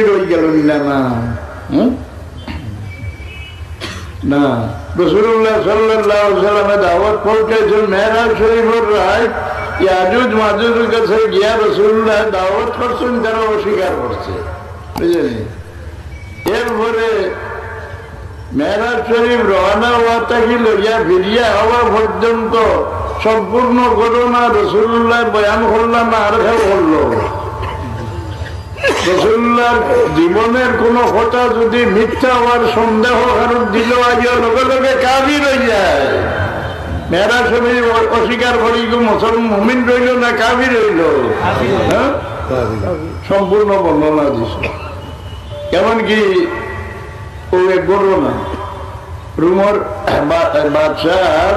রয়ে গেল না না রাসূলুল্লাহ সাল্লাল্লাহু আলাইহি ওয়াসাল্লামে দাওয়াত পৌঁছেছেন মেহরাজ শরীফের রায় ইয়াজুজ মাজুজের কাছে গিয়া রাসূলুল্লাহ দাওয়াত করছেন, তারা অস্বীকার করছে, বুঝলেন? এরপরে মেহরাজ শরীফ রওনা হওয়া থেকে লইয়া ফিরিয়া হওয়া পর্যন্ত সম্পূর্ণ ঘটনা রাসূলুল্লাহ বয়ান করলাম না আর কেউ করলো? রাসূলুল্লাহর জীবনের কোন কথা যদি মিথ্যা হওয়ার সন্দেহ কারণ দিল আগে লগে লগে কাফির হয়ে যায়। মেহরাজ শরীফ অস্বীকার করি মুসলমান মুমিন রইল না কাফির রইল? সম্পূর্ণ বর্ণনা দিছে। কেমন কি ও এক ঘটনা রুমর বাদশাহ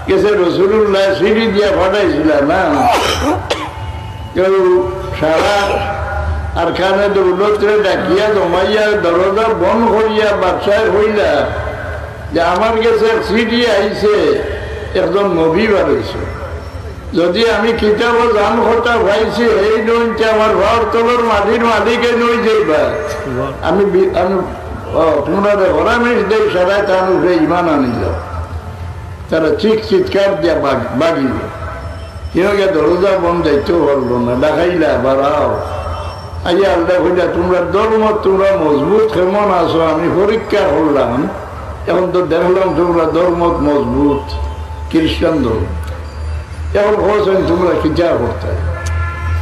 কেসে রাসূলুল্লাহ সিঁড়ি দিয়া ফাটাইছিল না, কেউ সারা আর খানে দৌলতরে ডাকিয়া জমাইয়া দরজা বন্ধ করিয়া বাদশাহ হইলা যে আমার কাছে সিঁড়ি আইছে, একজন নবী বাড়াইছে, যদি আমি কিতাব জান কথা পাইছি এই নইতে আমার ঘর তলর মাটির মালিকে নই যাইবা, আমি তোমরা হরামিস দেই সারা তার উপরে ইমান আনিল। তারা চিৎকার দিয়া বাগিল, কেউ দরজা বন্ধ যাইতে পারলো না, দেখাইলা বাড়াও আইয়া আল্লাহ কইলা তোমরা ধর্ম তোমরা মজবুত কেমন আছো, আমি পরীক্ষা করলাম, এখন তো দেখলাম তোমরা ধর্ম মজবুত খ্রিস্টান ধর্ম, এখন বলছেন তোমরা কিতা করতে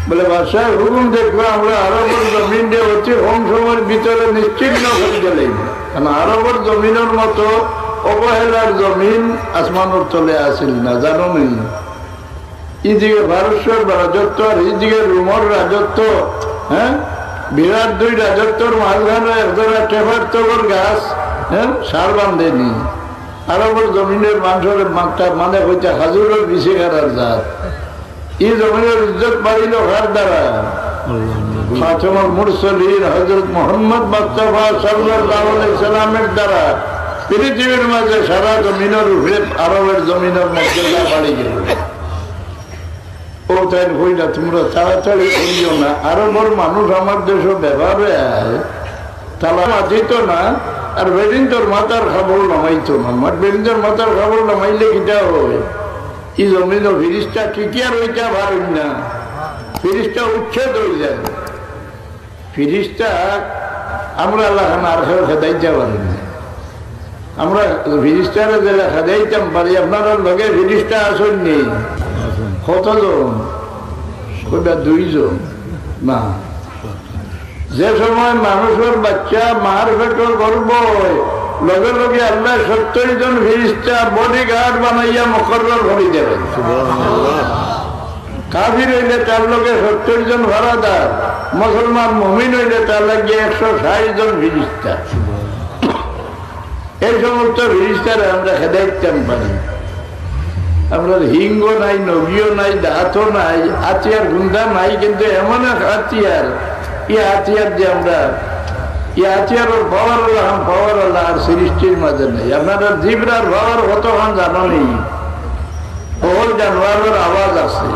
বলে বাদশাহ হুকুম দেখবো আমরা আরবের জমিনে অতি কম সময়ের ভিতরে নিশ্চিন্ন করতে লাগবে, কারণ আরবের জমিনের মতো অবহেলার জমিন আসমানের তলে আসিল না, জানো নি? এইদিকে ভারতের রাজত্ব আর এইদিকে রোমর রাজত্ব, হ্যাঁ বিরাট দুই রাজত্বর মাঝখানে একজোড়া টেফার তগর গাছ, হ্যাঁ সার বান্ধেনি। আরবের জমিনের মানুষের মাঠটা মানে হইতে হাজুরের বিছে খারার জাত, এই জমিনের ইজ্জত বাড়িল কার দ্বারা? খাতামুল মুরসালিন হযরত মুহাম্মদ মুস্তাফা সাল্লাল্লাহু আলাইহি সাল্লামের দ্বারা পৃথিবীর মাঝে সারা জমিনের উপরে আরবের জমিনের মর্যাদা বাড়ি গেল। ও তাই হইলা তোমরা তাড়াতাড়ি করিও না, আরবের মানুষ আমার দেশে ব্যবহারে তালা মাতিত না, আর বেরিন্দর মাথার খাবল নামাইতো না, বেরিন্দর মাথার খাবল নামাইলে কিটা হয়? এই জমিন ফিরিস্তা টিকিয়া রইটা পারেন না, ফিরিস্তা উচ্ছেদ হয়ে যায়। ফিরিস্তা আমরা আল্লাহ আর কেউ খেদাইতে পারি না, আমরা ফিরিস্তারা যেটা খেদাইতাম পারি, আপনারা লগে ফিরিস্তা আসেননি কতজন? দুইজন না। যে সময় মানুষের বাচ্চা মার পেটর গর্ব হয় লগে লগে আল্লাহ 70 জন ফিরিস্তা বডি গার্ড বানাইয়া মুকরর করে দেবেন। কাফির হইলে তার লগে 70 জন ভাড়াদার, মুসলমান মুমিন হইলে তার লাগে 160 জন ফিরিস্তা। এই সমস্ত ফিরিস্তারা আমরা হেদাইতাম পারি। আমরা হিঙ্গ নাই, নবীও নাই, দাঁতও নাই, হাতিয়ার গুন্ডা নাই, কিন্তু এমন এক হাতিয়ার, এই হাতিয়ার যে আমরা এই হাতিয়ারের পাওয়ার পাওয়ার আর সৃষ্টির মাঝে নেই। আপনারা জিবরার পাওয়ার কতক্ষণ জানো নেই? সকল জানোয়ারের আওয়াজ আছে,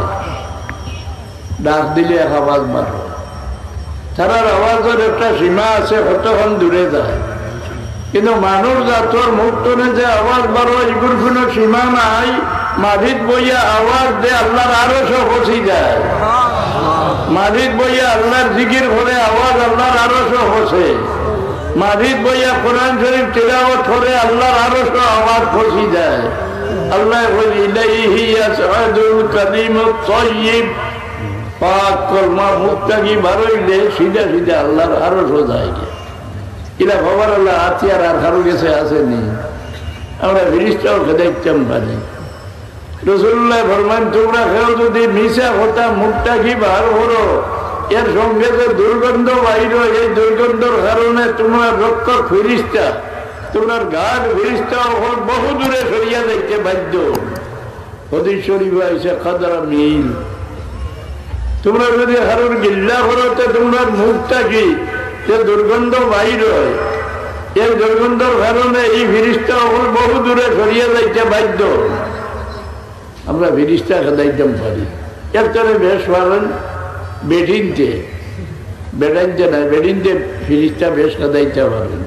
ডাক দিলে এক আওয়াজ বার হয়, তারার আওয়াজের একটা সীমা আছে, কতক্ষণ দূরে যায়। কিন্তু মানুষ জাতর মুখ টনে যে আওয়াজ বার হয় এগুলোর কোনো সীমা নাই। মাঝিদ বইয়া আওয়াজ দে আল্লাহর আরো সব পৌঁছে যায়, মাঝিদ বইয়া আল্লাহর জিকির করে আওয়াজ আল্লাহর আরো সব পৌঁছে, মাঝিদ বইয়া কোরআন শরীফ তিলাওয়াত করে আল্লাহর আরো সব আওয়াজ পৌঁছে যায়। আল্লাহ ইলাইহি ইয়াসআদুল কালিমুত তাইয়্যিব, পাক কলমা মুক্তাকি বারইলে সিধা সিধা আল্লাহর আরো সব যায়। ইলা খবর আল্লাহ হাতিয়ার আর কারো কাছে আসেনি, আমরা ফিরিস্তাও খেদাইতাম পারি। রাসূলুল্লাহ ফরমান তোমরা কেউ যদি মিশা কথা মুখটা কি বার করো, এর সঙ্গে যে দুর্গন্ধ বাইর, এই দুর্গন্ধের কারণে তোমার রক্ষক ফিরিস্তা, তোমার গাঢ় ফিরিস্তা বহু দূরে সরিয়া যাইতে বাধ্য। হাদিস শরীফে আছে কাদরা মিল। তোমরা যদি কারোর গিল্লা করো তো তোমার মুখটা কি যে দুর্গন্ধ বাইর হয়, এই দুর্গন্ধের কারণে এই ফিরিস্তা বহু দূরে সরিয়া যাইতে বাধ্য। আমরা ফিরিস্তা খেদাইতাম পারি। একটারে বেশ পারেন বেঠিনতে বেড়াইতে নাই, বেড়িনতে ফিরিস্তা বেশ কাদাইতে পারেন।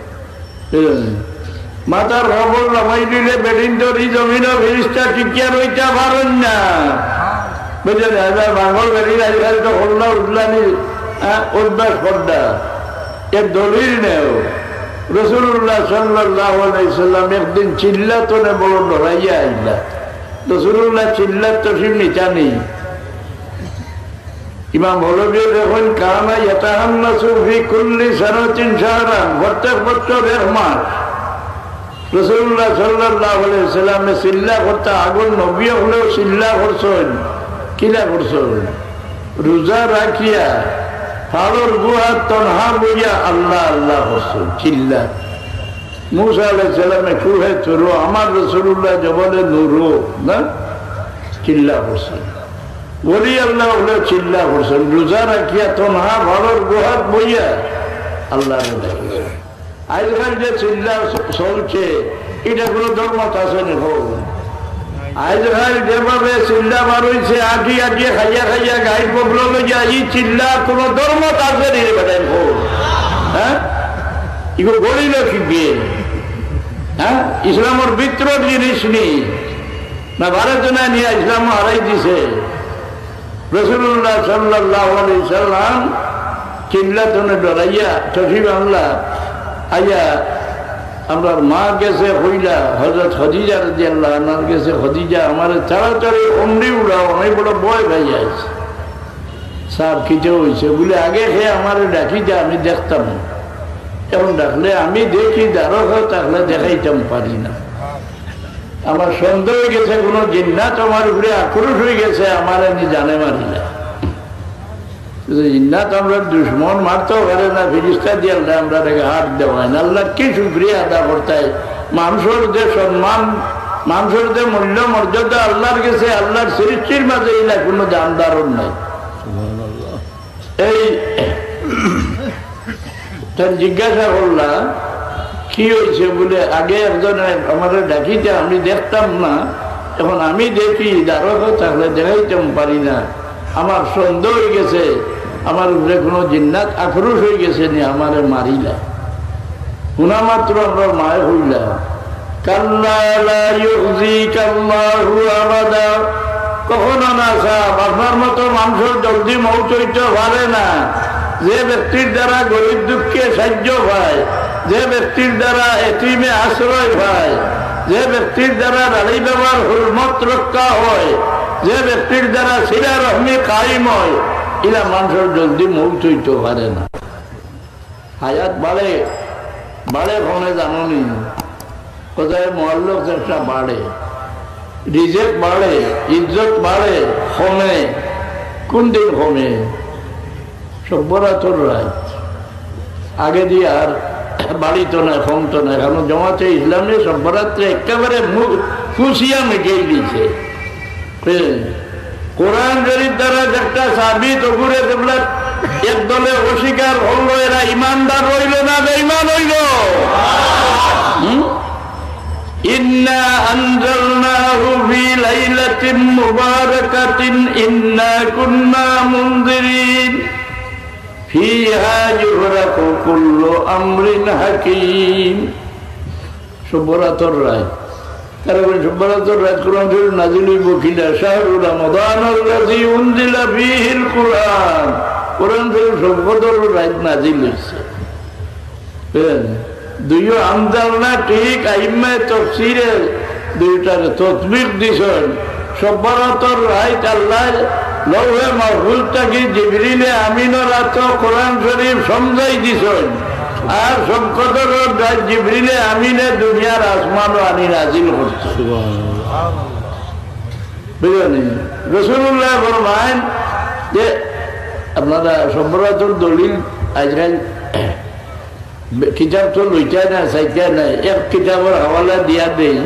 মাথার খবর লামাই দিলে বেড়িন তরি জমিন ফিরিস্তা টিকিয়া রইতে পারেন না, বুঝলেন? এবার বাঙল বেড়িন আজকাল তো হল্লা উঠলানি অভ্যাস করডা, এর দলিল নেও। রাসূলুল্লাহ সাল্লাল্লাহু আলাইহি সাল্লাম একদিন চিল্লাতনে বড় ডরাইয়া আইলা। রাসূলুল্লাহ চিল্লাত তসিম নিচানি। ইমাম হলবি যখন কানা ইয়াতাহান্নাসু ফি কুল্লি সানাতিন শাহরান, প্রত্যেক বছর এক মাস রাসূলুল্লাহ সাল্লাল্লাহু আলাইহি সাল্লামে চিল্লা করতে আগুন নবী হলেও চিল্লা করছেন। কিলা করছেন? রোজা রাখিয়া ফাড়র গুহা তনহা বইয়া আল্লাহ আল্লাহ করছেন চিল্লা। মুসা আলাইহিস সালামে কুহে চুরো, আমার রাসূলুল্লাহ জবলে নুরো না চিল্লা করছেন। বলি আল্লাহ হলে চিল্লা করছেন। রোজা রাখিয়া তনহা ফাড়র গুহা বইয়া আল্লাহ আজকাল যে চিল্লা চলছে এটা কোনো ধর্মত আছে না? হোক আজকাল যেভাবে চিল্লা বার হয়েছে আটি আটিয়ে খাইয়া খাইয়া গাই পবলো যাই চিল্লা কোনো ধর্মত আছে নি? বেটাই হোক হ্যাঁ এগুলো গড়িল কি বিয়ে? হ্যাঁ ইসলামের ভিতর জিনিস নেই না, ভারত না নিয়ে ইসলাম হারাই দিছে। রাসূলুল্লাহ সাল্লাল্লাহু আলাইহি সাল্লাম চিল্লা তনে ডরাইয়া চফি বাংলা আইয়া আমার মা গেছে হইলা হযরত খাদিজা রাদিয়াল্লাহু আনহার গেছে, খাদিজা আমার তাড়াতাড়ি অমনি উড়াও, আমি বড় ভয় পাই যাইছি। সাহেব কিছু হয়েছে বলে আগে সে আমার ডাকি যা আমি দেখতাম, এখন ডাকলে আমি দেখি দারক থাকলে দেখাইতাম পারি না। আমার সন্দেহ হয়ে গেছে কোনো জিন্নাত আমার উপরে আক্রোশ হয়ে গেছে, আমার আমি জানে মারি না। জিন্নাত আমরা দুশ্মন মারতেও পারে না, ফিরিস্তা দিয়ে আমরা হাত দেওয়াই না। আল্লাহ কি শুকরিয়া আদা করতে, মানুষের যে সম্মান, মানুষের যে মূল্য মর্যাদা আল্লাহর গেছে, আল্লাহর সৃষ্টির মাঝে এলা কোনো দামদারণ নাই। এই জিজ্ঞাসা করলাম কি হয়েছে বলে, আগে একজন আমার ডাকিতে আমি দেখতাম না, এখন আমি দেখি দারক থাকলে দেখাইতাম পারি না। আমার সন্দেহ হয়ে গেছে আমার উপরে কোনো জিন্নাত আক্রোশ হয়ে গেছে নি, আমারে মারিলা। শোনা মাত্র আমরা মায় হইলাম। কাল্লা লা ইউযিকাল্লাহু আবাদা, কখনো না সাহেব, আপনার মতো মানুষের জলদি মৌত হইতে পারে না। যে ব্যক্তির দ্বারা গরিব দুঃখে সাহায্য পায়, যে ব্যক্তির দ্বারা এতিমে আশ্রয় পায়, যে ব্যক্তির দ্বারা দাড়ি ব্যবহার হুরমত রক্ষা হয়, যে ব্যক্তির দ্বারা সিলা রহমি কায়েম হয়, এরা মানুষের জলদি মৌত হইতে পারে না। হায়াত বাড়ে বাড়ে ফোনে জানি কোথায় মহল্লোক চেষ্টা বাড়ে, রিজেক বাড়ে, ইজ্জত বাড়ে, কমে। কোন দিন কমে? সভ্যরাতর রায় আগে দিয়ে আর বাড়িত না, কমতো না। এখন জমাতে ইসলামে সভ্যরাত্রে একেবারে খুশিয়া মিটিয়ে দিয়েছে। কোরআন শরীফ দ্বারা একটা সাবিত ওগুরে দেখলে এক দলে অস্বীকার হলো, এরা ইমানদার রইল না বেঈমান হইল। ইন্না আনজালনাহু ফি লাইলাতিন মুবারাকাতিন ইন্না কুন্না মুনজিরিন ফিহা ইউফরাকু কুল্লু আমরিন হাকীম। শুভরাতর রাত, কারণ শুভরাতর রাত কোরআন শরীফ নাযিল হইব কিনা? শাহরু রমাদানাল্লাযী উনজিলা ফীহিল কুরআন। কোরআন শরীফ শুভরাতর রাত নাযিল হইছে। দুইও আমদালনা ঠিক আইম্মায়ে তাফসীরে দুইটার তাসবিক দিছেন। শুভরাতর রাত আল্লাহ লৌহে মাহফুজ থেকে জিবরিলে আমিনের রাত কোরআন শরীফ সমঝাই দিছেন, আর সংকটের রাত জিবরিলে আমিনে দুনিয়ার আসমানও আনি নাজিল করছে। বুঝলেন? রাসূলুল্লাহ ফরমান যে আপনারা শুভরাতর দলিল আজকাল কিতাব তো লইটা না, চাইটা নাই, এক কিতাবের হাওয়ালা দিয়া দেই।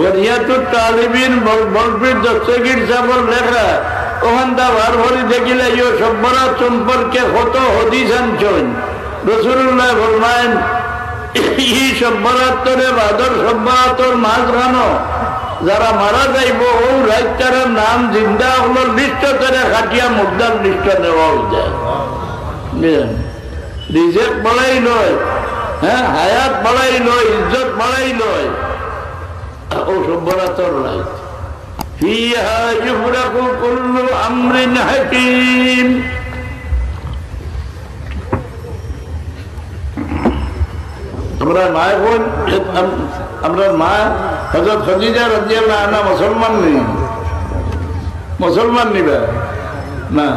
গনিয়াতুত তালিবিন বলবীর দস্তগীর সাহেবের লেখা, ওখান দা বার ভরি দেখিলে ইয়ে সভ্যরাত সম্পর্কে কত হাদিস আনছেন। রাসূলুল্লাহ ফরমায়েন এই সভ্যরাতরে বাদর সভ্যরাতর মাঝখানো যারা মারা যাইব ও রাইতার নাম জিন্দা হলো লিস্ট করে খাটিয়া মুদ্রার লিস্ট নেওয়া যায়। রিজেক বড়াই নয়, হ্যাঁ, হায়াত বড়াই নয়, ইজ্জত বড়াই নয়, ও সভ্যরা তোর নাই। ফিহা ইফরাকু কুল্লু আমরিন হাকিম। আমরা মা বোন, আমরা মা হযরত খাদিজা রাদিয়াল্লাহু আনহা মুসলমান নেই, মুসলমান নিবে না,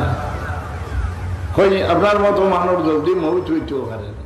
আপনার মতো মানুষ জলদি মৌত হইতেও পারে না।